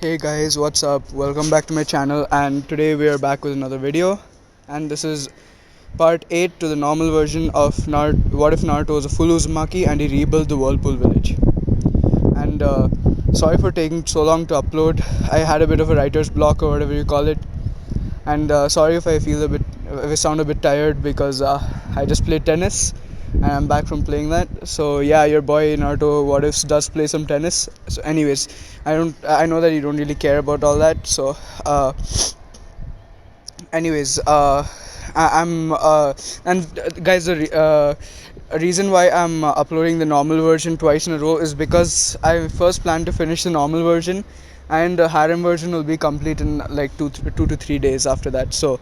Hey guys, what's up? Welcome back to my channel, and today we are back with another video. And this is part 8 to the normal version of What if Naruto was a full Uzumaki and he rebuilt the Whirlpool village. And sorry for taking so long to upload. I had a bit of a writer's block or whatever you call it. And sorry if I sound a bit tired because I just played tennis and I'm back from playing that. So yeah, your boy Naruto What Ifs does play some tennis. So anyways, I know that you don't really care about all that. So anyways, I'm and guys, a reason why I'm uploading the normal version twice in a row is because I first plan to finish the normal version, and the harem version will be complete in like 2 to 3 days after that. So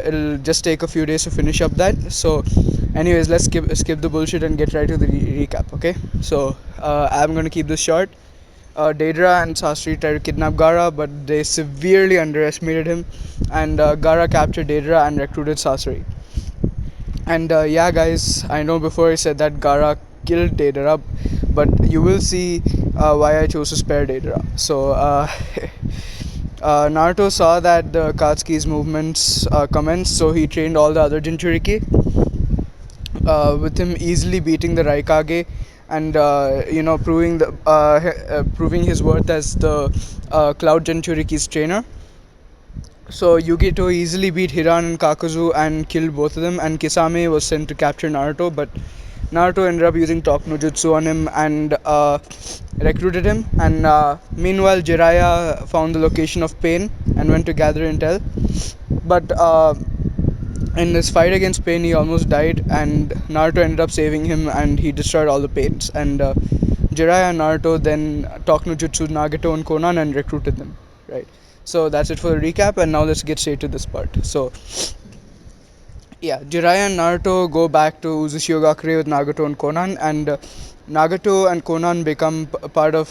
it'll just take a few days to finish up that. So anyways, let's skip the bullshit and get right to the recap. Okay, so I'm gonna keep this short. Deidara and Sasori tried to kidnap Gaara, but they severely underestimated him, and Gaara captured Deidara and recruited Sasori. And yeah, guys, I know before I said that Gaara killed Deidara, but you will see why I chose to spare Deidara. So, Naruto saw that the Akatsuki's movements commenced, so he trained all the other Jinchuriki, with him easily beating the Raikage and proving his worth as the Cloud Jinchuriki's trainer. So Yugito easily beat Hiran and Kakuzu and killed both of them, and Kisame was sent to capture Naruto, but Naruto ended up using Talk no Jutsu on him and recruited him. And meanwhile, Jiraiya found the location of Pain and went to gather intel. But in this fight against Pain, he almost died, and Naruto ended up saving him, and he destroyed all the Pains. And Jiraiya and Naruto then Talk no Jutsu Nagato and Konan and recruited them. Right. So that's it for the recap, and now let's get straight to this part. So yeah, Jiraiya and Naruto go back to Uzushiogakure with Nagato and Konan, and Nagato and Konan become part of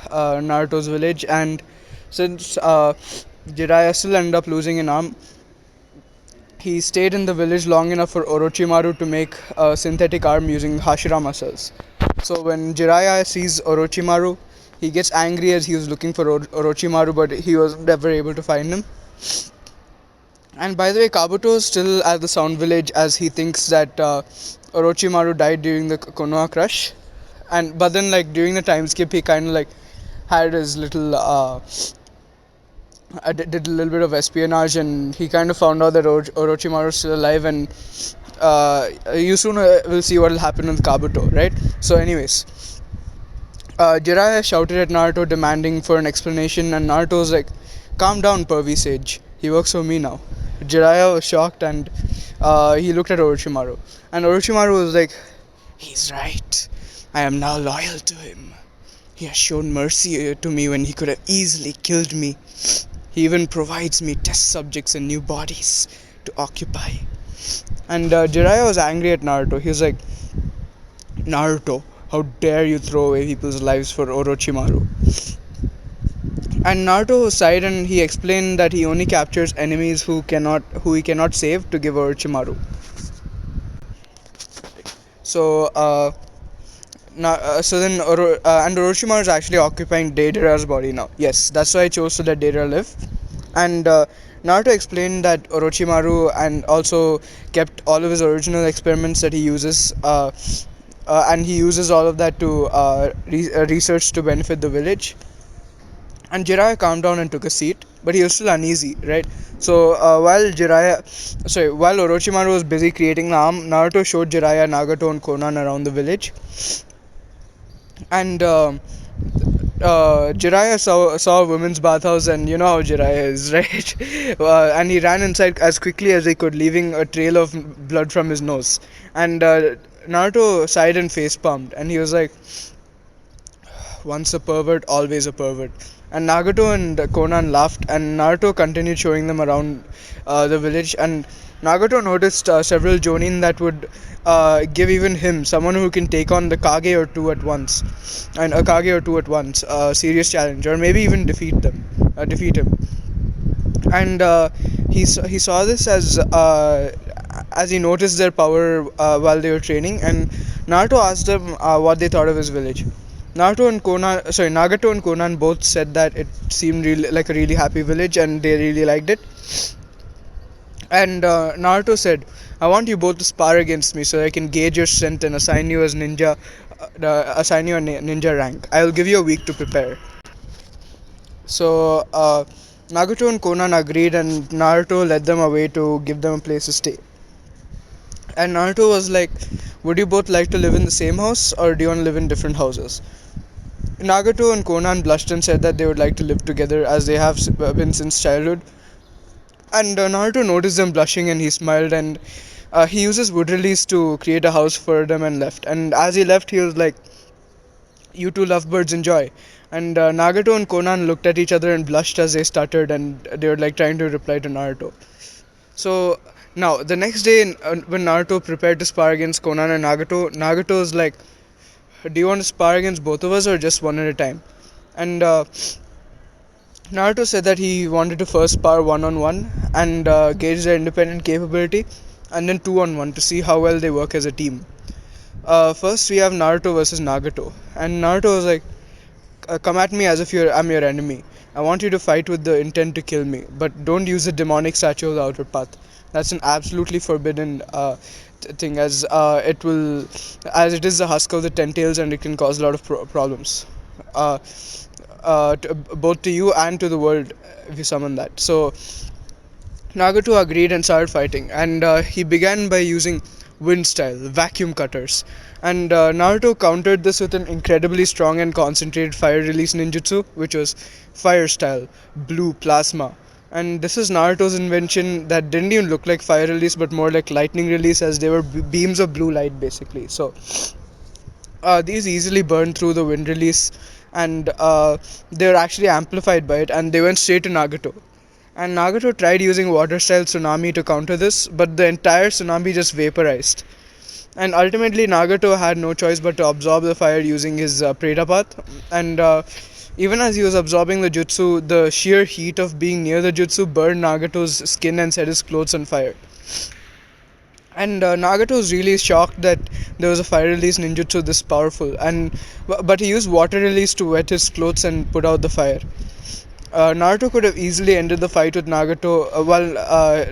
Naruto's village. And since Jiraiya still ended up losing an arm, he stayed in the village long enough for Orochimaru to make a synthetic arm using Hashirama cells. So when Jiraiya sees Orochimaru, he gets angry as he was looking for Orochimaru, but he was never able to find him. And by the way, Kabuto is still at the Sound Village as he thinks that Orochimaru died during the Konoha crush. And but then like during the time skip, he kind of like had his little did a little bit of espionage, and he kind of found out that Orochimaru is still alive. And you soon will see what will happen with Kabuto, right? So anyways, Jiraiya shouted at Naruto demanding for an explanation, and Naruto was like, "Calm down, pervy sage. He works for me now." Jiraiya was shocked, and he looked at Orochimaru. And Orochimaru was like, "He's right. I am now loyal to him. He has shown mercy to me when he could have easily killed me. He even provides me test subjects and new bodies to occupy." And Jiraiya was angry at Naruto. He was like, "Naruto, how dare you throw away people's lives for Orochimaru?" And Naruto sighed and he explained that he only captures enemies who he cannot save to give Orochimaru. So so then and Orochimaru is actually occupying Deidara's body now. Yes, that's why I chose to let Deidara live. And Naruto explained that Orochimaru and also kept all of his original experiments that he uses, and he uses all of that to research to benefit the village. And Jiraiya calmed down and took a seat, but he was still uneasy, right? So while Orochimaru was busy creating the arm, Naruto showed Jiraiya, Nagato, and Konan around the village. And Jiraiya saw a women's bathhouse, and you know how Jiraiya is, right? And he ran inside as quickly as he could, leaving a trail of blood from his nose. And Naruto sighed and face palmed, and he was like, "Once a pervert, always a pervert." And Nagato and Konan laughed, and Naruto continued showing them around the village. And Nagato noticed several jonin that would give even him, someone who can take on the Kage or two at once, and a Kage or two at once, a serious challenge, or maybe even defeat him. And he saw this as he noticed their power while they were training. And Naruto asked them what they thought of his village. Nagato and Konan both said that it seemed really like a really happy village, and they really liked it. And Naruto said, "I want you both to spar against me so I can gauge your strength and assign you a ninja rank. I will give you a week to prepare." So Nagato and Konan agreed, and Naruto led them away to give them a place to stay. And Naruto was like, "Would you both like to live in the same house, or do you want to live in different houses?" Nagato and Konan blushed and said that they would like to live together as they have been since childhood. And Naruto noticed them blushing, and he smiled, and he uses wood release to create a house for them and left. And as he left, he was like, "You two lovebirds enjoy." And Nagato and Konan looked at each other and blushed as they stuttered, and they were like trying to reply to Naruto. So now the next day, when Naruto prepared to spar against Konan and Nagato was like, "Do you want to spar against both of us or just one at a time?" And Naruto said that he wanted to first spar one on one and gauge their independent capability, and then two on one to see how well they work as a team. First, we have Naruto versus Nagato, and Naruto was like, "Come at me as if I'm your enemy. I want you to fight with the intent to kill me, but don't use the demonic statue of the outer path. That's an absolutely forbidden thing, as it is the husk of the ten tails, and it can cause a lot of problems, uh, both to you and to the world if you summon that." So Nagato agreed and started fighting, and he began by using wind style, vacuum cutters. And Naruto countered this with an incredibly strong and concentrated fire release ninjutsu, which was fire style, blue plasma. And this is Naruto's invention that didn't even look like fire release but more like lightning release, as they were beams of blue light basically. So these easily burned through the wind release, and they were actually amplified by it, and they went straight to Nagato. And Nagato tried using water style tsunami to counter this, but the entire tsunami just vaporized. And ultimately, Nagato had no choice but to absorb the fire using his Preta Path. And even as he was absorbing the jutsu, the sheer heat of being near the jutsu burned Nagato's skin and set his clothes on fire. And Nagato was really shocked that there was a fire release ninjutsu this powerful, and but he used water release to wet his clothes and put out the fire. Naruto could have easily ended the fight with Nagato while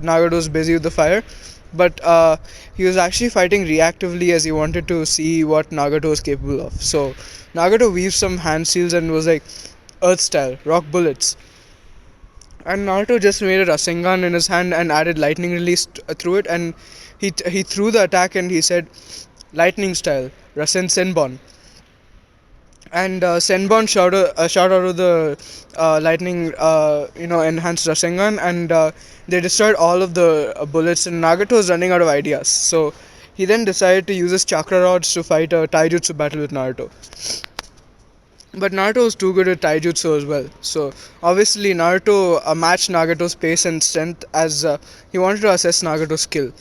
Nagato was busy with the fire, but he was actually fighting reactively as he wanted to see what Nagato was capable of. So Nagato weaved some hand seals and was like, "Earth style, rock bullets." And Naruto just made a Rasengan in his hand and added lightning release through it, and he threw the attack and he said, "Lightning style, Rasen Senbon." And Senbon shot out of the lightning, enhanced Rasengan, and they destroyed all of the bullets. And Nagato was running out of ideas, so he then decided to use his chakra rods to fight a taijutsu battle with Naruto. But Naruto was too good at taijutsu as well, so obviously Naruto matched Nagato's pace and strength, as he wanted to assess Nagato's skill.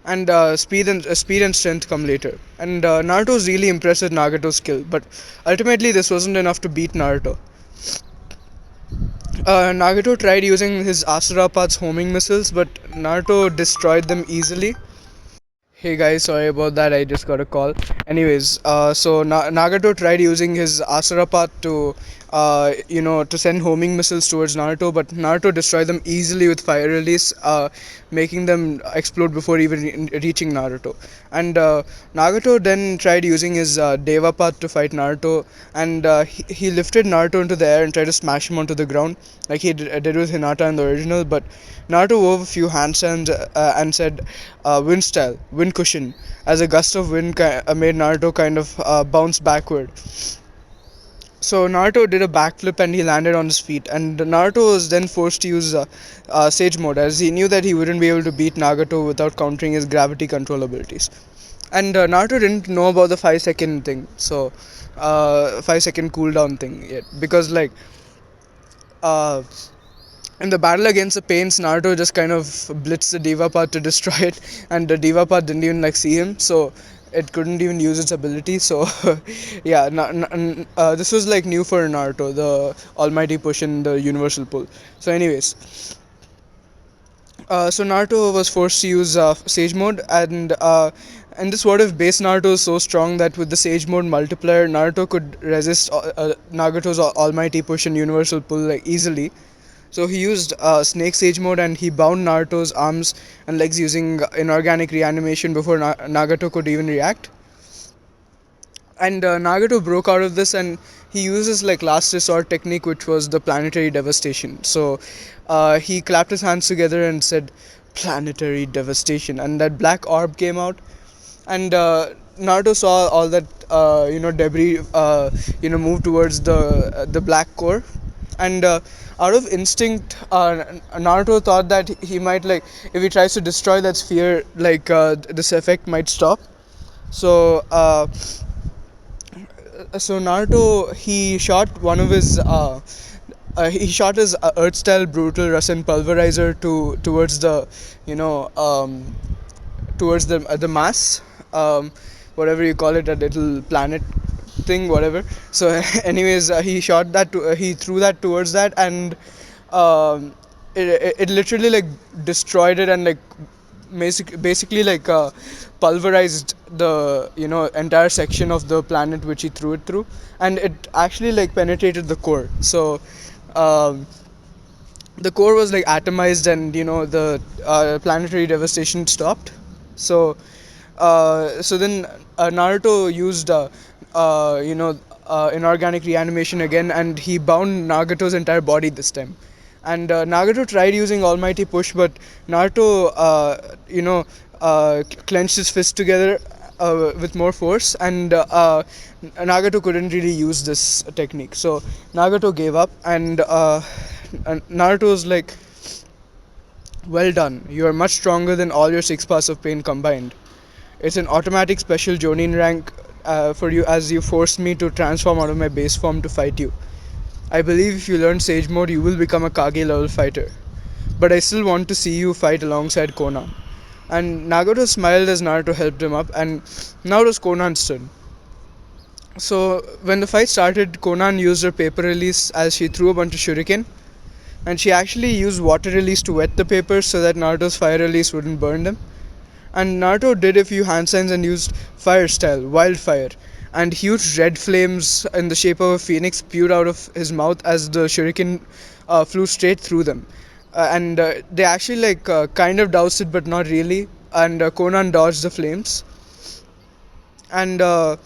And speed and strength come later. And Naruto was really impressed with Nagato's skill, but ultimately this wasn't enough to beat Naruto. Nagato tried using his Asura Path's homing missiles, but Naruto destroyed them easily. Hey guys, sorry about that. I just got a call. Anyways, so Nagato tried using his Asura Path to, to send homing missiles towards Naruto, but Naruto destroyed them easily with fire release, making them explode before even reaching Naruto. And Nagato then tried using his Deva Path to fight Naruto, and he lifted Naruto into the air and tried to smash him onto the ground, like he did with Hinata in the original. But Naruto wove a few handstands and said, "Wind style, wind cushion," as a gust of wind made Naruto kind of bounce backward. So Naruto did a backflip and he landed on his feet, and Naruto was then forced to use Sage mode, as he knew that he wouldn't be able to beat Nagato without countering his gravity control abilities. And Naruto didn't know about the 5 second thing, so 5 second cooldown thing yet, because like uh, in the battle against the Pains, Naruto just kind of blitzed the Diva Path to destroy it, and the Diva Path didn't even like see him, so it couldn't even use its ability. So yeah, this was like new for Naruto, the almighty push and the universal pull. So anyways, So Naruto was forced to use Sage Mode, and this what if base Naruto is so strong that with the Sage Mode multiplier, Naruto could resist Nagato's almighty push and universal pull like easily. So he used Snake Sage Mode and he bound Naruto's arms and legs using inorganic reanimation before Nagato could even react. And Nagato broke out of this and he uses like last resort technique, which was the planetary devastation. So he clapped his hands together and said planetary devastation, and that black orb came out, and Naruto saw all that debris move towards the black core, and out of instinct, Naruto thought that he might like if he tries to destroy that sphere, like this effect might stop. So Naruto, he shot one of his he shot his Earth style brutal Rasen pulverizer towards the you know towards the mass, whatever you call it, a little planet thing, whatever. So anyways, he shot that he threw that towards that, and it literally like destroyed it, and like basically like pulverized the entire section of the planet which he threw it through, and it actually like penetrated the core. So um, the core was like atomized, and the planetary devastation stopped. So then Naruto used inorganic reanimation again, and he bound Nagato's entire body this time. And Nagato tried using Almighty Push, but Naruto clenched his fist together with more force, and Nagato couldn't really use this technique. So Nagato gave up, and Naruto was like, "Well done. You are much stronger than all your six paths of pain combined. It's an automatic special Jonin rank for you, as you forced me to transform out of my base form to fight you. I believe if you learn Sage Mode, you will become a Kage level fighter. But I still want to see you fight alongside Konan." And Nagato smiled as Naruto helped him up, and now it was Konan's turn. So when the fight started, Konan used her paper release as she threw a bunch of shuriken, and she actually used water release to wet the papers so that Naruto's fire release wouldn't burn them. And Naruto did a few handstands and used fire style, wildfire, and huge red flames in the shape of a phoenix spewed out of his mouth as the shuriken flew straight through them. And they actually like kind of doused it, but not really. And Conan dodged the flames. And so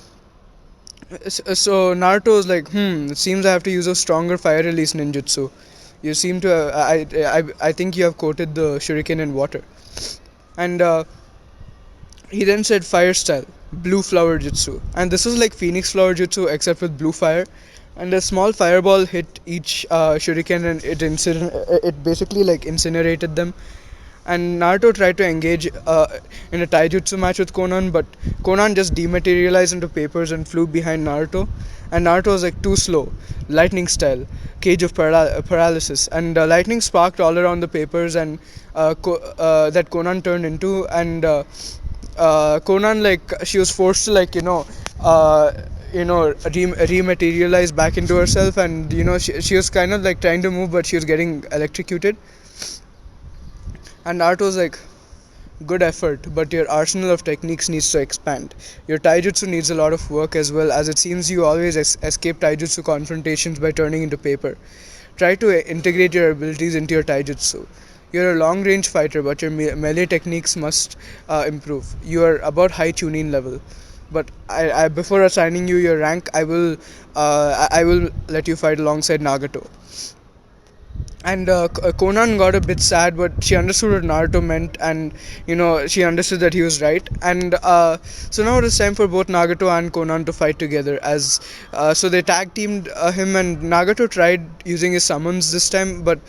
Naruto was like, it seems I have to use a stronger fire release ninjutsu. You seem to, I think you have coated the shuriken in water. And he then said fire style, blue flower jutsu, and this was like phoenix flower jutsu except with blue fire. And a small fireball hit each shuriken, and it basically like incinerated them. And Naruto tried to engage in a taijutsu match with Konan, but Konan just dematerialized into papers and flew behind Naruto. And Naruto was like too slow, lightning style, cage of paralysis, and lightning sparked all around the papers, and that Konan turned into, and Konan, like she was forced to like rematerialize back into herself, and she was kind of like trying to move, but she was getting electrocuted. And Naruto was like, good effort, but your arsenal of techniques needs to expand. Your taijutsu needs a lot of work as well, as it seems you always escape taijutsu confrontations by turning into paper. Try to integrate your abilities into your taijutsu. You're a long range fighter, but your melee techniques must improve. You are about high tuning level. But before assigning you your rank, I will let you fight alongside Nagato. And Conan got a bit sad, but she understood what Naruto meant, and she understood that he was right. And so now it is time for both Nagato and Conan to fight together. As so they tag teamed him, and Nagato tried using his summons this time, but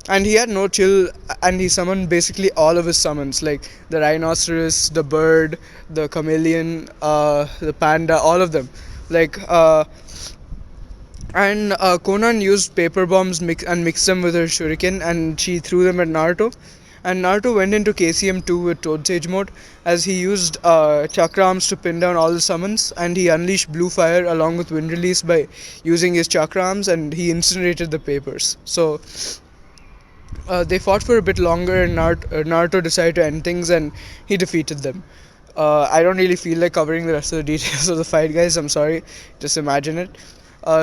and he had no chill, and he summoned basically all of his summons, like the rhinoceros, the bird, the chameleon, the panda, all of them, like. And Konan used paper bombs and mixed them with her shuriken, and she threw them at Naruto. And Naruto went into KCM 2 with Toad Sage mode, as he used chakra arms to pin down all the summons, and he unleashed blue fire along with wind release by using his chakra arms, and he incinerated the papers. So They fought for a bit longer, and Naruto decided to end things, and he defeated them. I don't really feel like covering the rest of the details of the fight, guys. I'm sorry. Just imagine it.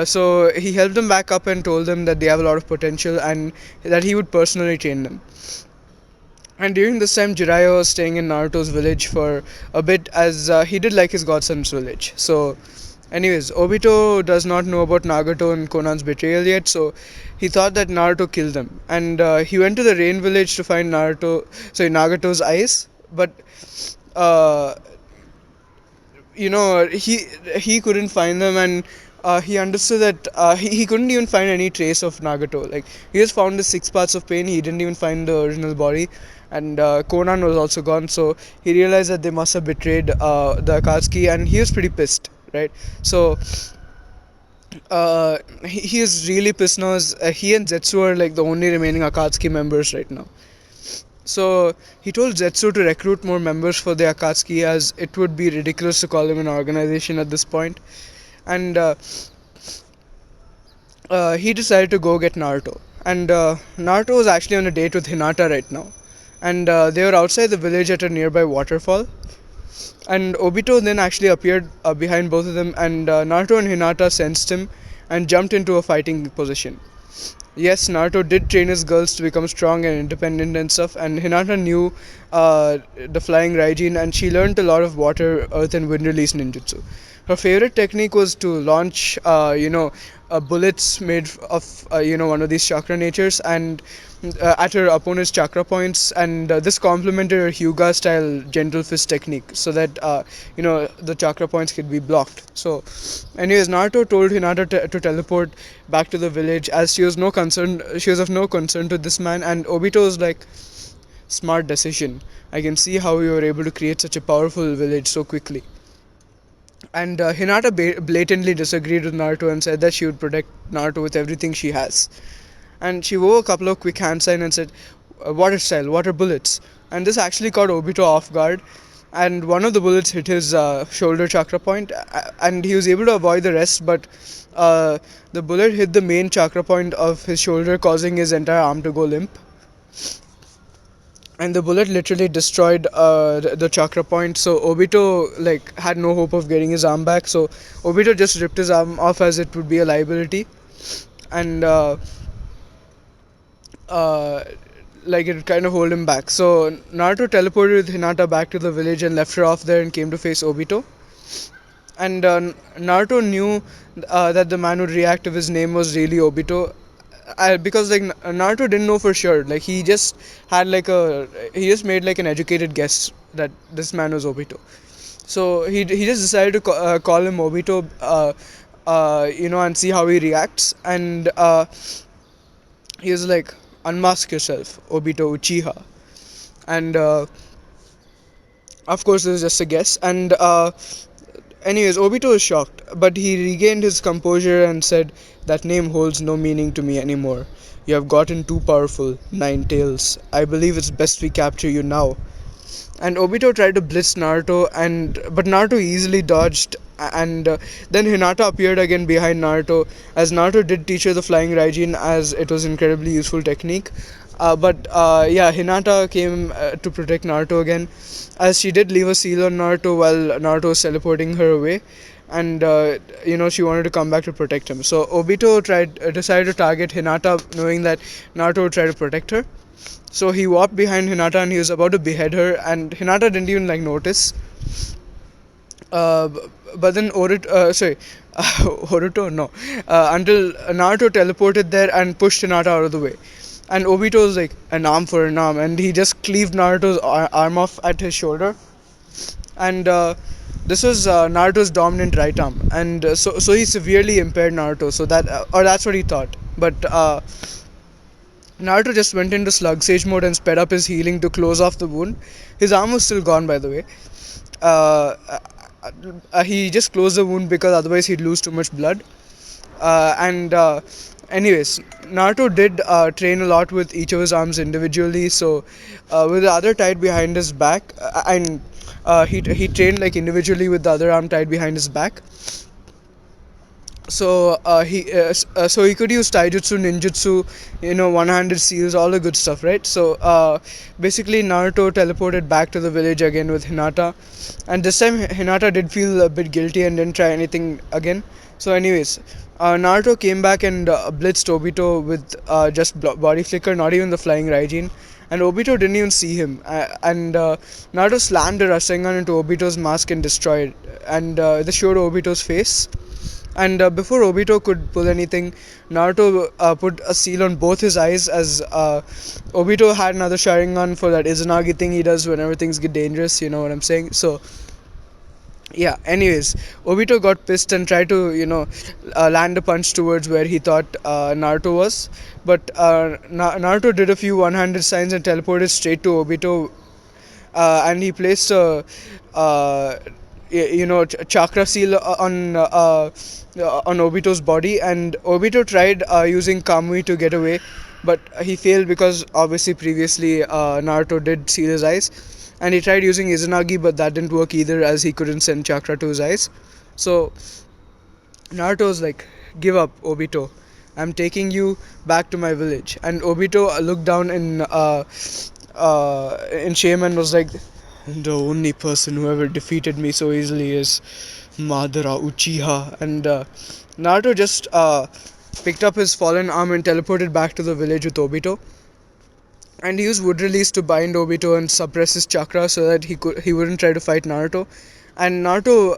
So he helped them back up and told them that they have a lot of potential and that he would personally train them. And during this time, Jiraiya was staying in Naruto's village for a bit, as he did like his godson's village. So, anyways, Obito does not know about Nagato and Konan's betrayal yet, so he thought that Naruto killed them. And he went to the rain village to find Nagato's eyes, but uh, he couldn't find them, and he understood that he couldn't even find any trace of Nagato. Like, he just found the six parts of pain, he didn't even find the original body, and Conan was also gone. So he realized that they must have betrayed the Akatsuki, and he was pretty pissed, right? So he is really pissed now, as he and Zetsu are like the only remaining Akatsuki members right now. So he told Zetsu to recruit more members for the Akatsuki, as it would be ridiculous to call them an organization at this point. And he decided to go get Naruto. And Naruto was actually on a date with Hinata right now. And they were outside the village at a nearby waterfall. And Obito then actually appeared behind both of them, and Naruto and Hinata sensed him and jumped into a fighting position. Yes, Naruto did train his girls to become strong and independent and stuff, and Hinata knew the flying Raijin, and she learned a lot of water, earth, and wind release ninjutsu. Her favorite technique was to launch, bullets made of, one of these chakra natures, and at her opponent's chakra points, and this complemented her Hyuga style gentle fist technique, so that the chakra points could be blocked. So, anyways, Naruto told Hinata to teleport back to the village, as she was no concern. She was of no concern to this man, and Obito was like, smart decision. I can see how you were able to create such a powerful village so quickly. And Hinata blatantly disagreed with Naruto and said that she would protect Naruto with everything she has. And she wore a couple of quick hand signs and said, water style, water bullets. And this actually caught Obito off guard. And one of the bullets hit his shoulder chakra point, and he was able to avoid the rest, but the bullet hit the main chakra point of his shoulder, causing his entire arm to go limp. And the bullet literally destroyed the chakra point, so Obito like had no hope of getting his arm back. So Obito just ripped his arm off, as it would be a liability, and like it kind of hold him back. So Naruto teleported with Hinata back to the village and left her off there and came to face Obito. And Naruto knew that the man would react if his name was really Obito, because like Naruto didn't know for sure. Like he just made like an educated guess that this man was Obito. So he just decided to call him Obito, and see how he reacts. And he was like, unmask yourself, Obito Uchiha. And of course, this is just a guess. And anyways, Obito was shocked, but he regained his composure and said, that name holds no meaning to me anymore. You have gotten too powerful, Nine Tails. I believe it's best we capture you now. And Obito tried to blitz Naruto, but Naruto easily dodged, and then Hinata appeared again behind Naruto, as Naruto did teach her the flying Raijin, as it was incredibly useful technique. But Hinata came to protect Naruto again, as she did leave a seal on Naruto while Naruto was teleporting her away, and she wanted to come back to protect him. So Obito decided to target Hinata, knowing that Naruto would try to protect her. So he walked behind Hinata and he was about to behead her, and Hinata didn't even like notice. But then Horuto, no, until Naruto teleported there and pushed Hinata out of the way. And Obito was like, an arm for an arm, and he just cleaved Naruto's arm off at his shoulder. And this was Naruto's dominant right arm, and so he severely impaired Naruto. So that's what he thought. But Naruto just went into slug sage mode and sped up his healing to close off the wound. His arm was still gone, by the way. Uh, he just closed the wound because otherwise he'd lose too much blood. Anyways, Naruto did train a lot with each of his arms individually. So with the other tied behind his back, and he trained like individually with the other arm tied behind his back. So he could use taijutsu, ninjutsu, one-handed seals, all the good stuff, right? So basically Naruto teleported back to the village again with Hinata, and this time Hinata did feel a bit guilty and didn't try anything again. So anyways, Naruto came back and blitzed Obito with just body flicker, not even the flying Raijin, and Obito didn't even see him. And Naruto slammed a Rasengan into Obito's mask and destroyed it. And this showed Obito's face. And before Obito could pull anything, Naruto put a seal on both his eyes, as Obito had another Sharingan for that Izanagi thing he does whenever things get dangerous, you know what I'm saying? So, yeah, anyways, Obito got pissed and tried to, land a punch towards where he thought Naruto was. But Naruto did a few one handed signs and teleported straight to Obito, and he placed a uh, chakra seal on Obito's body, and Obito tried using Kamui to get away, but he failed because obviously previously Naruto did seal his eyes, and he tried using Izanagi, but that didn't work either as he couldn't send chakra to his eyes. So Naruto's like, "Give up, Obito. I'm taking you back to my village." And Obito looked down in shame and was like, "The only person who ever defeated me so easily is Madara Uchiha." And Naruto just picked up his fallen arm and teleported back to the village with Obito. And he used wood release to bind Obito and suppress his chakra so that he wouldn't try to fight Naruto. And Naruto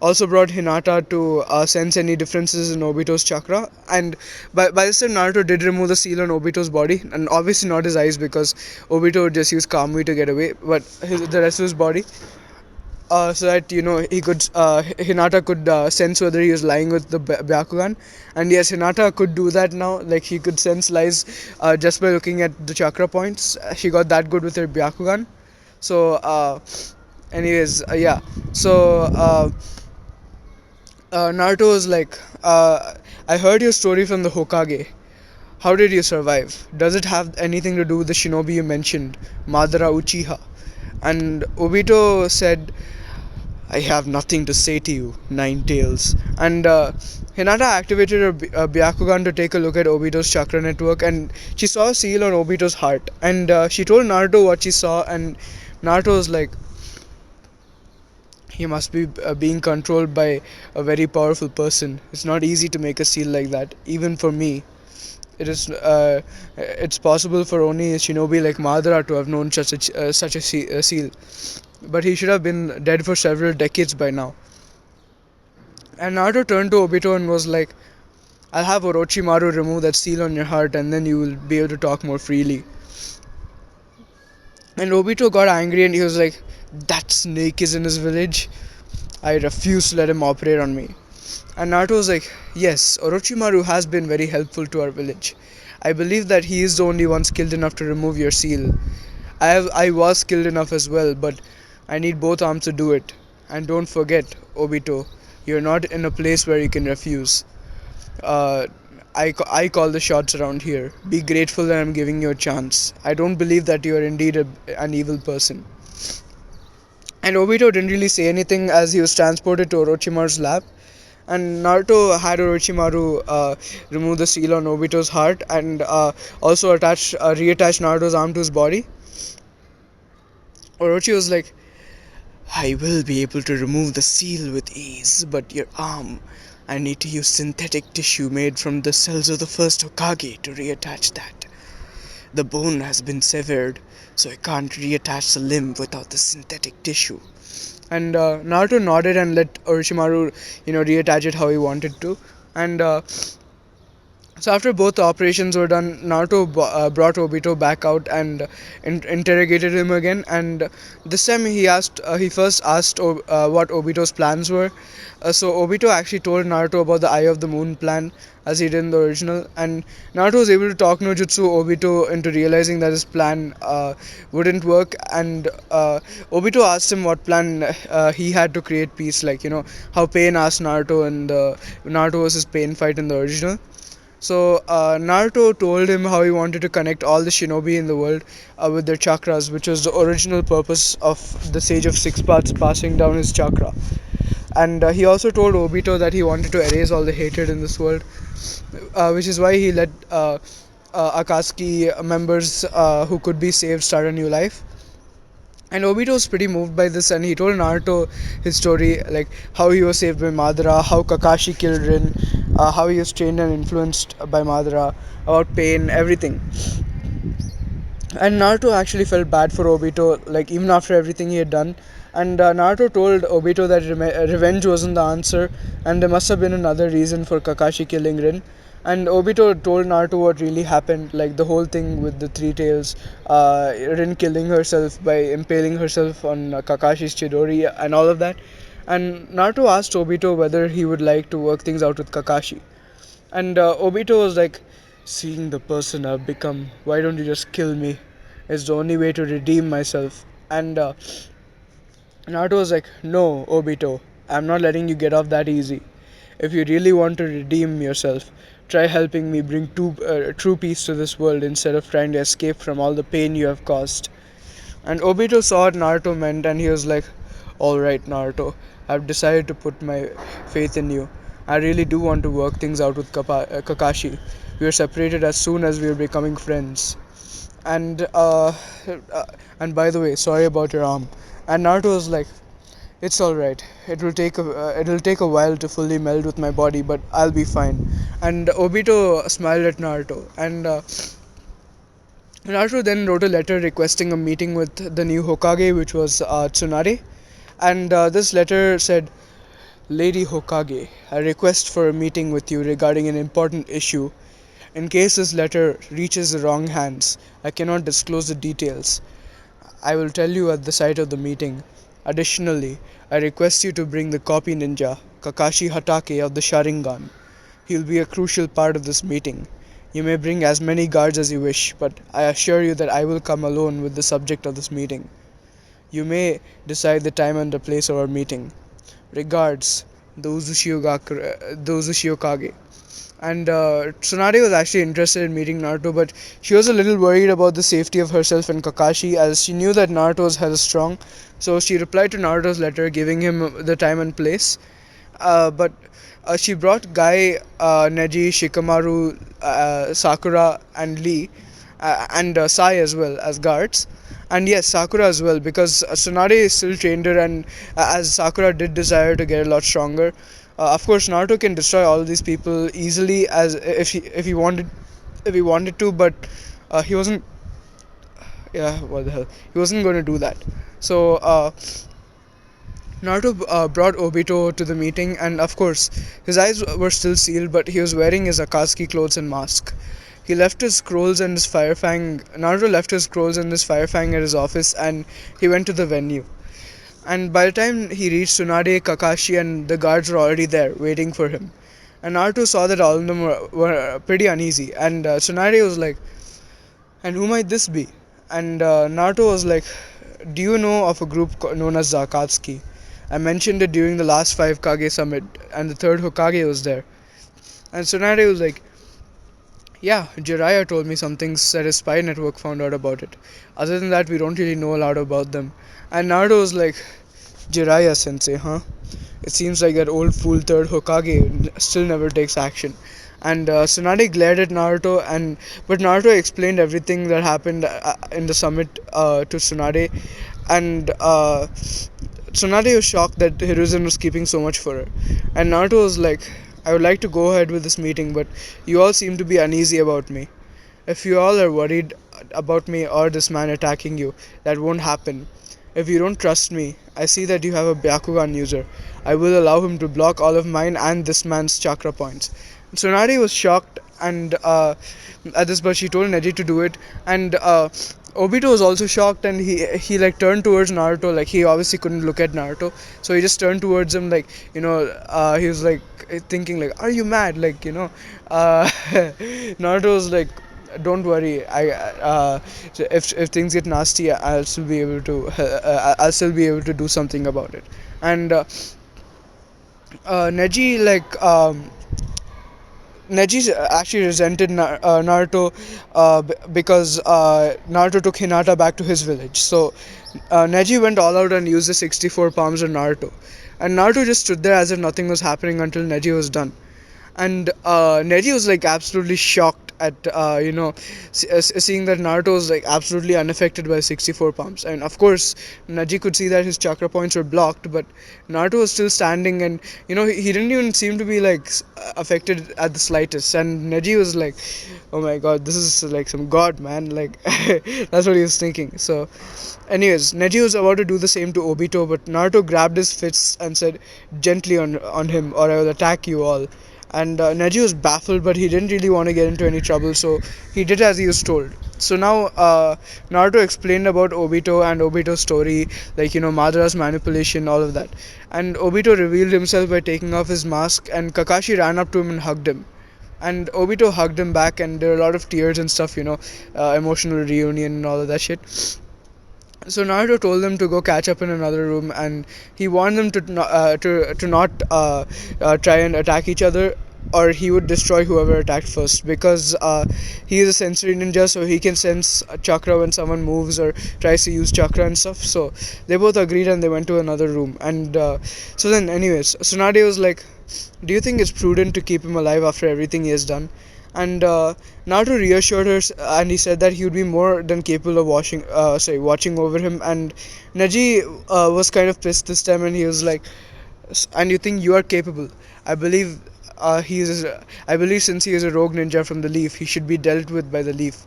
also brought Hinata to sense any differences in Obito's chakra. And by this time, Naruto did remove the seal on Obito's body, and obviously not his eyes because Obito would just use Kamui to get away, but the rest of his body, so that he could Hinata could sense whether he was lying with the Byakugan. And yes, Hinata could do that now. Like, he could sense lies just by looking at the chakra points. She got that good with her Byakugan. So anyways, yeah. So Naruto was like, I heard your story from the Hokage. How did you survive? Does it have anything to do with the shinobi you mentioned, Madara Uchiha? And Obito said, I have nothing to say to you, Nine Tails. And Hinata activated her Byakugan to take a look at Obito's chakra network, and she saw a seal on Obito's heart. And she told Naruto what she saw, and Naruto was like, he must be being controlled by a very powerful person. It's not easy to make a seal like that, even for me. It's possible for only a shinobi like Madara to have known such a seal, but he should have been dead for several decades by now. And Naruto turned to Obito and was like, I'll have Orochimaru remove that seal on your heart, and then you will be able to talk more freely. And Obito got angry and he was like, that snake is in his village. I refuse to let him operate on me. And Naruto was like, yes, Orochimaru has been very helpful to our village. I believe that he is the only one skilled enough to remove your seal. I was skilled enough as well, but I need both arms to do it. And don't forget, Obito, you're not in a place where you can refuse. Uh, I call the shots around here. Be grateful that I'm giving you a chance. I don't believe that you are indeed an evil person. And Obito didn't really say anything as he was transported to Orochimaru's lab. And Naruto had Orochimaru remove the seal on Obito's heart, and also reattach Naruto's arm to his body. Orochi was like, I will be able to remove the seal with ease, but your arm, I need to use synthetic tissue made from the cells of the first Hokage to reattach that. The bone has been severed, so I can't reattach the limb without the synthetic tissue. And Naruto nodded and let Orochimaru, reattach it how he wanted to. And so after both the operations were done, Naruto brought Obito back out and interrogated him again. And this time he first asked what Obito's plans were. So Obito actually told Naruto about the Eye of the Moon plan, as he did in the original. And Naruto was able to talk no jutsu Obito into realizing that his plan wouldn't work. And Obito asked him what plan he had to create peace, like how Pain asked Naruto in the Naruto versus Pain fight in the original. So Naruto told him how he wanted to connect all the shinobi in the world with their chakras, which was the original purpose of the Sage of Six Paths passing down his chakra. And he also told Obito that he wanted to erase all the hatred in this world, which is why he let Akatsuki members who could be saved start a new life. And Obito was pretty moved by this, and he told Naruto his story, like how he was saved by Madara, how Kakashi killed Rin, how he was trained and influenced by Madara, about pain, everything. And Naruto actually felt bad for Obito, like even after everything he had done. And Naruto told Obito that revenge wasn't the answer, and there must have been another reason for Kakashi killing Rin. And Obito told Naruto what really happened, like the whole thing with the three tails, Rin killing herself by impaling herself on Kakashi's Chidori, and all of that. And Naruto asked Obito whether he would like to work things out with Kakashi. And Obito was like, seeing the person I've become, why don't you just kill me? It's the only way to redeem myself. And Naruto was like, no, Obito, I'm not letting you get off that easy. If you really want to redeem yourself, try helping me bring true peace to this world instead of trying to escape from all the pain you have caused. And Obito saw what Naruto meant, and he was like, alright, Naruto, I've decided to put my faith in you. I really do want to work things out with Kakashi. We were separated as soon as we were becoming friends. And, uh, and by the way, sorry about your arm. And Naruto was like, it's alright. It'll take a while to fully meld with my body, but I'll be fine. And Obito smiled at Naruto, and Naruto then wrote a letter requesting a meeting with the new Hokage, which was Tsunade. And this letter said, Lady Hokage, I request for a meeting with you regarding an important issue. In case this letter reaches the wrong hands, I cannot disclose the details. I will tell you at the site of the meeting. Additionally, I request you to bring the copy ninja, Kakashi Hatake of the Sharingan. He will be a crucial part of this meeting. You may bring as many guards as you wish, but I assure you that I will come alone with the subject of this meeting. You may decide the time and the place of our meeting. Regards, the Uzushiogakure. And Tsunade was actually interested in meeting Naruto, but she was a little worried about the safety of herself and Kakashi, as she knew that Naruto was hella strong. So she replied to Naruto's letter, giving him the time and place. But she brought Guy, Neji, Shikamaru, Sakura, and Lee, and Sai as well as guards. And yes, Sakura as well, because Tsunade still trained her, and as Sakura did desire to get a lot stronger. Of course, Naruto can destroy all these people easily, as if he wanted to, but he wasn't. Yeah, what the hell? He wasn't going to do that. So Naruto brought Obito to the meeting, and of course, his eyes were still sealed, but he was wearing his Akatsuki clothes and mask. He left his scrolls and his fire fang. Naruto left his scrolls and his fire fang at his office, and he went to the venue. And by the time he reached, Tsunade, Kakashi, and the guards were already there, waiting for him. And Naruto saw that all of them were pretty uneasy. And Tsunade was like, and who might this be? And Naruto was like, do you know of a group known as the Akatsuki? I mentioned it during the last 5 Kage summit, and the third Hokage was there. And Tsunade was like, yeah, Jiraiya told me some things that his spy network found out about it. Other than that, we don't really know a lot about them. And Naruto was like, Jiraiya sensei, huh? It seems like that old fool third Hokage still never takes action. And Tsunade glared at Naruto, but Naruto explained everything that happened in the summit to Tsunade, and Tsunade was shocked that Hiruzen was keeping so much for her. And Naruto was like, I would like to go ahead with this meeting, but you all seem to be uneasy about me. If you all are worried about me or this man attacking you, that won't happen. If you don't trust me, I see that you have a Byakugan user. I will allow him to block all of mine and this man's chakra points. Tsunade was shocked and at this, but she told Neji to do it. And Obito was also shocked, and he like turned towards Naruto. Like he obviously couldn't look at Naruto, so he just turned towards him. Like he was like thinking like, "Are you mad?" Like Naruto was like, don't worry, if things get nasty, I'll still be able to do something about it. And Neji Neji actually resented Naruto because Naruto took Hinata back to his village. So Neji went all out and used the 64 palms on Naruto. and Naruto just stood there as if nothing was happening until Neji was done. And Neji was like absolutely shocked at seeing that Naruto was like absolutely unaffected by 64 pumps. And of course, Neji could see that his chakra points were blocked, but Naruto was still standing, and he didn't even seem to be like affected at the slightest. And Neji was like, "Oh my God, this is like some god, man!" Like that's what he was thinking. So, anyways, Neji was about to do the same to Obito, but Naruto grabbed his fists and said, "Gently on him, or I will attack you all." And Neji was baffled, but he didn't really want to get into any trouble, so he did as he was told. So now Naruto explained about Obito and Obito's story, like Madara's manipulation, all of that. And Obito revealed himself by taking off his mask, and Kakashi ran up to him and hugged him. And Obito hugged him back, and there were a lot of tears and stuff, emotional reunion and all of that shit. So Naruto told them to go catch up in another room, and he warned them to not try and attack each other, or he would destroy whoever attacked first, because he is a sensory ninja, so he can sense chakra when someone moves or tries to use chakra and stuff. So they both agreed, and they went to another room. And so then, anyways, Tsunade was like, "Do you think it's prudent to keep him alive after everything he has done?" And Naruto reassured her, and he said that he would be more than capable of watching over him. And Neji was kind of pissed this time, and he was like, "And you think you are capable? I believe I believe since he is a rogue ninja from the Leaf, he should be dealt with by the Leaf."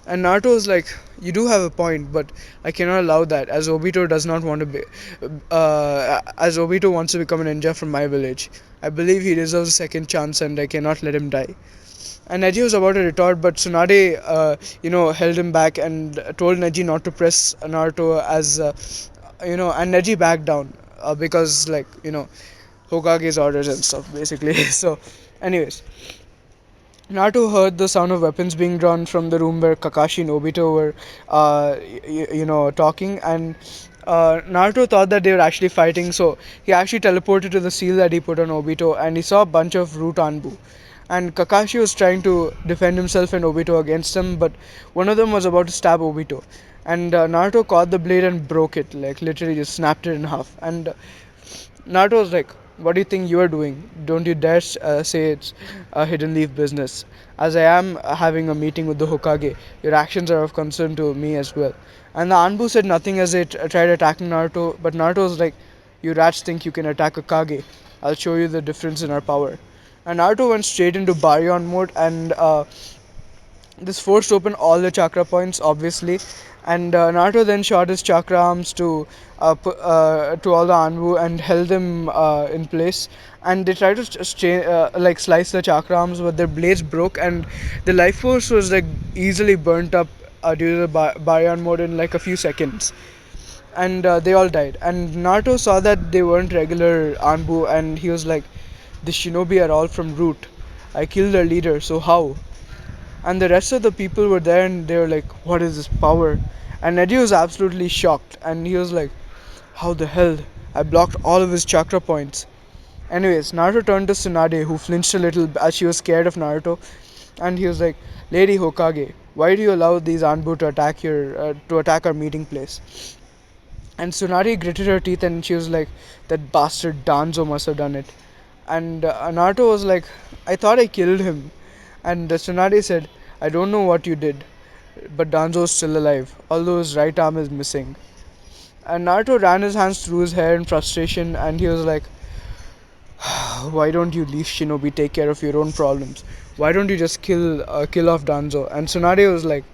And Naruto was like, "You do have a point, but I cannot allow that, as Obito does not want to be, as Obito wants to become a ninja from my village. I believe he deserves a second chance, and I cannot let him die." And Neji was about to retort, but Tsunade, held him back and told Neji not to press Naruto and Neji backed down because, like, Hokage's orders and stuff, basically. So, anyways, Naruto heard the sound of weapons being drawn from the room where Kakashi and Obito were, talking, and Naruto thought that they were actually fighting, so he actually teleported to the seal that he put on Obito, and he saw a bunch of root anbu. And Kakashi was trying to defend himself and Obito against them, but one of them was about to stab Obito. And Naruto caught the blade and broke it, like literally just snapped it in half. And Naruto was like, "What do you think you are doing? Don't you dare say it's a hidden leaf business. As I am having a meeting with the Hokage, your actions are of concern to me as well." And the Anbu said nothing as they tried attacking Naruto, but Naruto was like, "You rats think you can attack a Kage? I'll show you the difference in our power." And Naruto went straight into Baryon mode, and this forced open all the chakra points, obviously. And Naruto then shot his chakra arms to all the Anbu and held them in place. And they tried to slice the chakra arms, but their blades broke, and the life force was like easily burnt up due to the Baryon mode in like a few seconds. And they all died. And Naruto saw that they weren't regular Anbu, and he was like, "The shinobi are all from Root. I killed their leader, so how?" And the rest of the people were there, and they were like, "What is this power?" And Neji was absolutely shocked, and he was like, "How the hell? I blocked all of his chakra points." Anyways, Naruto turned to Tsunade, who flinched a little as she was scared of Naruto, and he was like, "Lady Hokage, why do you allow these Anbu to attack our meeting place?" And Tsunade gritted her teeth, and she was like, "That bastard Danzo must have done it." And Naruto was like, "I thought I killed him." And Tsunade said, "I don't know what you did, but Danzo is still alive, although his right arm is missing." And Naruto ran his hands through his hair in frustration, and he was like, "Why don't you leave Shinobi take care of your own problems? Why don't you just kill off Danzo?" And Tsunade was like,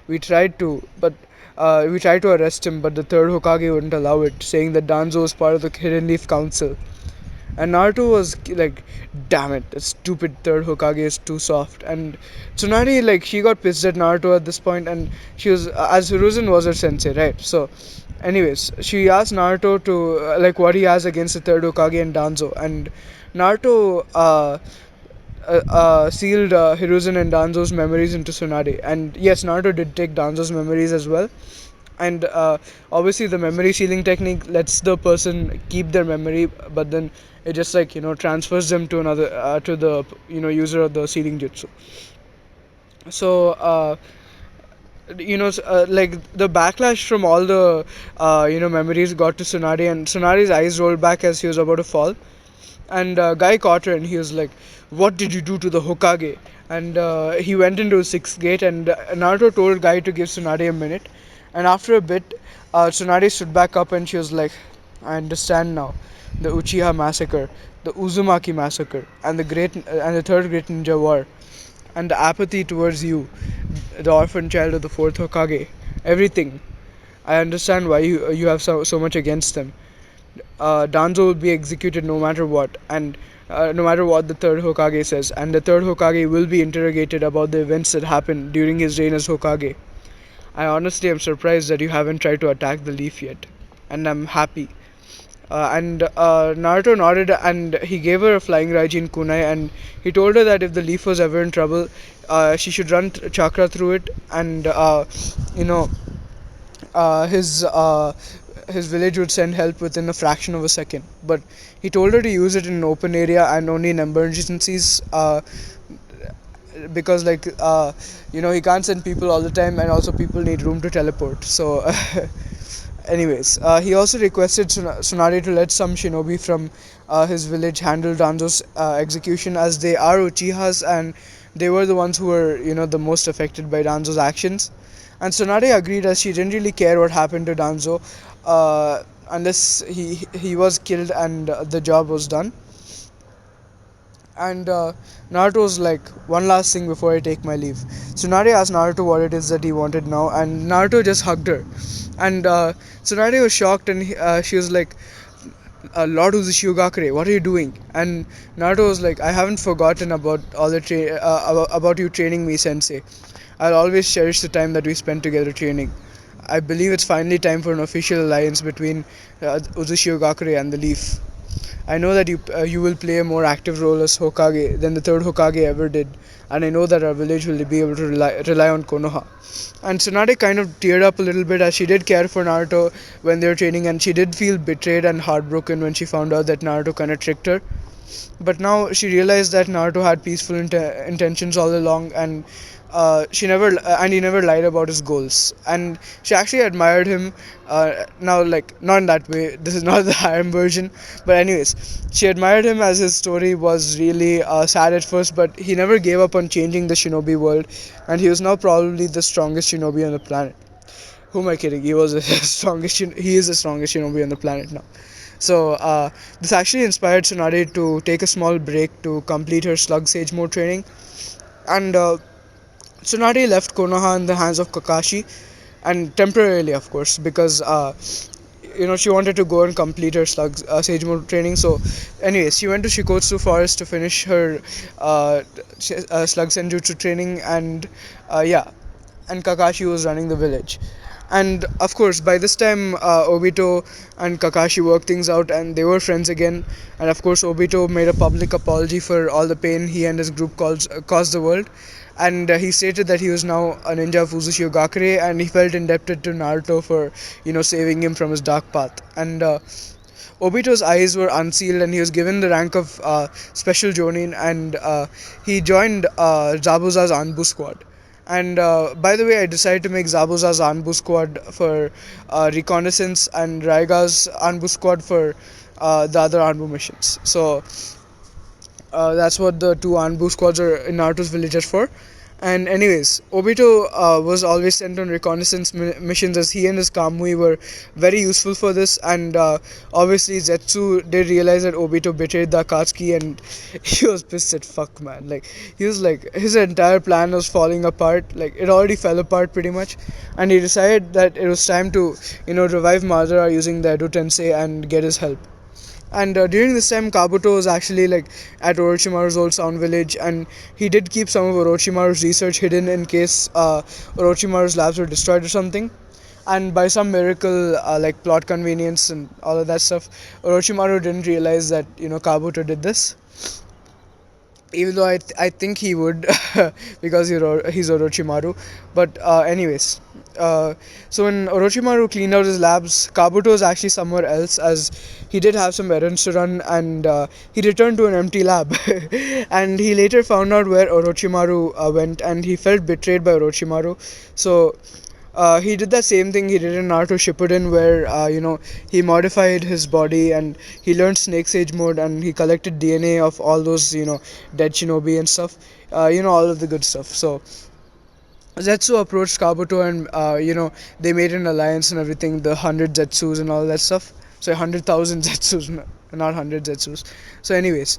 We tried to arrest him, but the third Hokage wouldn't allow it, saying that Danzo was part of the Hidden Leaf Council." And Naruto was like, "Damn it, that stupid third Hokage is too soft." And Tsunade, like, she got pissed at Naruto at this point, and she was, as Hiruzen was her sensei, right? So, anyways, she asked Naruto to, what he has against the third Hokage and Danzo. And Naruto sealed Hiruzen and Danzo's memories into Tsunade. And yes, Naruto did take Danzo's memories as well. And obviously, the memory sealing technique lets the person keep their memory, but then it just transfers them to another to the user of the sealing jutsu. So like the backlash from all the memories got to Tsunade, and Tsunade's eyes rolled back as he was about to fall. And Guy caught her, and he was like, "What did you do to the Hokage?" And he went into his sixth gate, and Naruto told Guy to give Tsunade a minute. And after a bit, Tsunade stood back up, and she was like, "I understand now. The Uchiha massacre, the Uzumaki massacre, and the third great ninja war, and the apathy towards you, the orphan child of the fourth Hokage. Everything. I understand why you have so much against them. Danzo will be executed no matter what, and no matter what the third Hokage says, and the third Hokage will be interrogated about the events that happened during his reign as Hokage. I honestly am surprised that you haven't tried to attack the leaf yet, and I'm happy." And Naruto nodded, and he gave her a flying Raijin kunai, and he told her that if the leaf was ever in trouble, she should run chakra through it, and you know uh, his uh, his village would send help within a fraction of a second. But he told her to use it in an open area and only in emergencies, because he can't send people all the time, and also people need room to teleport. So anyways, he also requested Tsunade to let some shinobi from his village handle Danzo's execution, as they are Uchihas and they were the ones who were, the most affected by Danzo's actions. And Tsunade agreed, as she didn't really care what happened to Danzo, unless he was killed and the job was done. And Naruto was like, "One last thing before I take my leave." Tsunade asked Naruto what it is that he wanted now, and Naruto just hugged her. And Tsunade was shocked, and she was like, "Lord Uzushiogakure, what are you doing?" And Naruto was like, "I haven't forgotten about about you training me, Sensei. I'll always cherish the time that we spent together training. I believe it's finally time for an official alliance between Uzushiogakure and the Leaf. I know that you will play a more active role as Hokage than the third Hokage ever did, and I know that our village will be able to rely on Konoha." And Tsunade kind of teared up a little bit, as she did care for Naruto when they were training, and she did feel betrayed and heartbroken when she found out that Naruto kind of tricked her. But now she realized that Naruto had peaceful intentions all along, and he never lied about his goals. And she actually admired him. Now, like, not in that way. This is not the harem version, but anyways, she admired him, as his story was really sad at first, but he never gave up on changing the shinobi world, and he was now probably the strongest shinobi on the planet. Who am I kidding? He was the strongest. He is the strongest shinobi on the planet now. So this actually inspired Tsunade to take a small break to complete her Slug Sage mode training, and Tsunade left Konoha in the hands of Kakashi, and temporarily, of course, because she wanted to go and complete her Slug Sage mode training. So, anyways, she went to Shikotsu Forest to finish her Slug Senjutsu training, and yeah, and Kakashi was running the village. And of course, by this time, Obito and Kakashi worked things out, and they were friends again. And of course, Obito made a public apology for all the pain he and his group caused the world. And he stated that he was now a ninja of Uzushiogakure, and he felt indebted to Naruto for, saving him from his dark path. And Obito's eyes were unsealed, and he was given the rank of Special Jonin, and he joined Zabuza's Anbu squad. And by the way, I decided to make Zabuza's Anbu squad for reconnaissance, and Raiga's Anbu squad for the other Anbu missions. So that's what the two Anbu squads are in Naruto's villagers for. And anyways, Obito was always sent on reconnaissance missions, as he and his Kamui were very useful for this. And obviously, Zetsu did realize that Obito betrayed the Akatsuki, and he was pissed at fuck, man. Like, he was like, his entire plan was falling apart. Like, it already fell apart pretty much. And he decided that it was time to, revive Madara using the Edo Tensei and get his help. And during this time, Kabuto was actually like at Orochimaru's old sound village, and he did keep some of Orochimaru's research hidden in case Orochimaru's labs were destroyed or something. And by some miracle, like plot convenience and all of that stuff, Orochimaru didn't realize that Kabuto did this. even though I think he would because he's Orochimaru. But anyways, uh, so when Orochimaru cleaned out his labs, Kabuto was actually somewhere else as he did have some errands to run, and he returned to an empty lab. And he later found out where Orochimaru went, and he felt betrayed by Orochimaru. So he did that same thing he did in Naruto Shippuden, where he modified his body and he learned Snake Age mode and he collected DNA of all those dead shinobi and stuff, all of the good stuff. So Zetsu approached Kabuto and they made an alliance and everything, the 100 Zetsus and all that stuff. So 100,000 Zetsus, not 100 Zetsus. So anyways,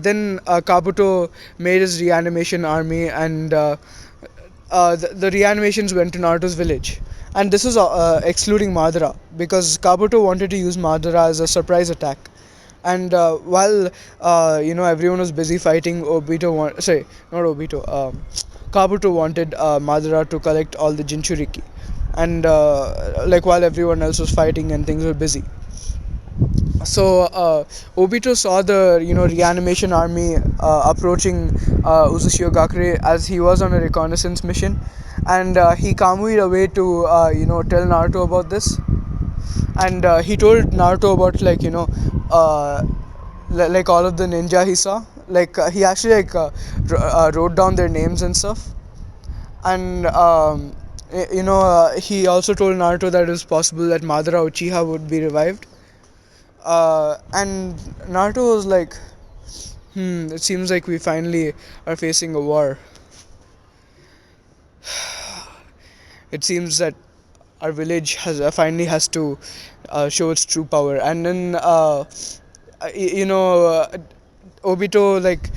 then Kabuto made his reanimation army, and the reanimations went to Naruto's village. And this was excluding Madara, because Kabuto wanted to use Madara as a surprise attack. And while everyone was busy fighting, sorry, not Obito, Kabuto wanted Madara to collect all the Jinchuriki, and like while everyone else was fighting and things were busy. So Obito saw the reanimation army approaching Uzushiogakure as he was on a reconnaissance mission, and he kamuied away to tell Naruto about this, and he told Naruto about uh, like all of the ninja he saw. Like he actually wrote down their names and stuff, and he also told Naruto that it was possible that Madara Uchiha would be revived. And Naruto was like, it seems like we finally are facing a war. It seems that our village has finally has to show its true power. And then Obito, like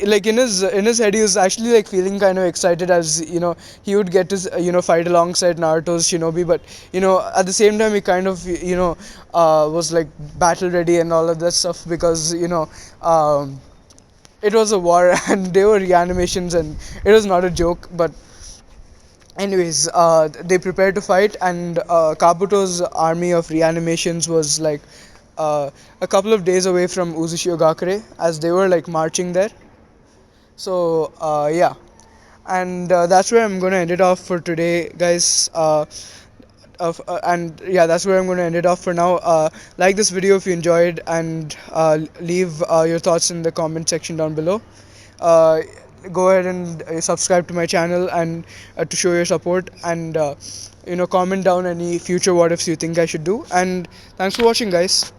like in his head he was actually like feeling kind of excited, as he would get to fight alongside Naruto's shinobi, but at the same time he kind of was like battle ready and all of that stuff, because it was a war and they were reanimations and it was not a joke. But anyways, they prepared to fight, and Kabuto's army of reanimations was like a couple of days away from Uzushiogakure as they were like marching there. So yeah, and that's where I'm gonna end it off for today, guys. And yeah, that's where I'm going to end it off for now. Like this video if you enjoyed, and leave your thoughts in the comment section down below. Uh, Go ahead and subscribe to my channel, and to show your support, and comment down any future what ifs you think I should do. And thanks for watching, guys.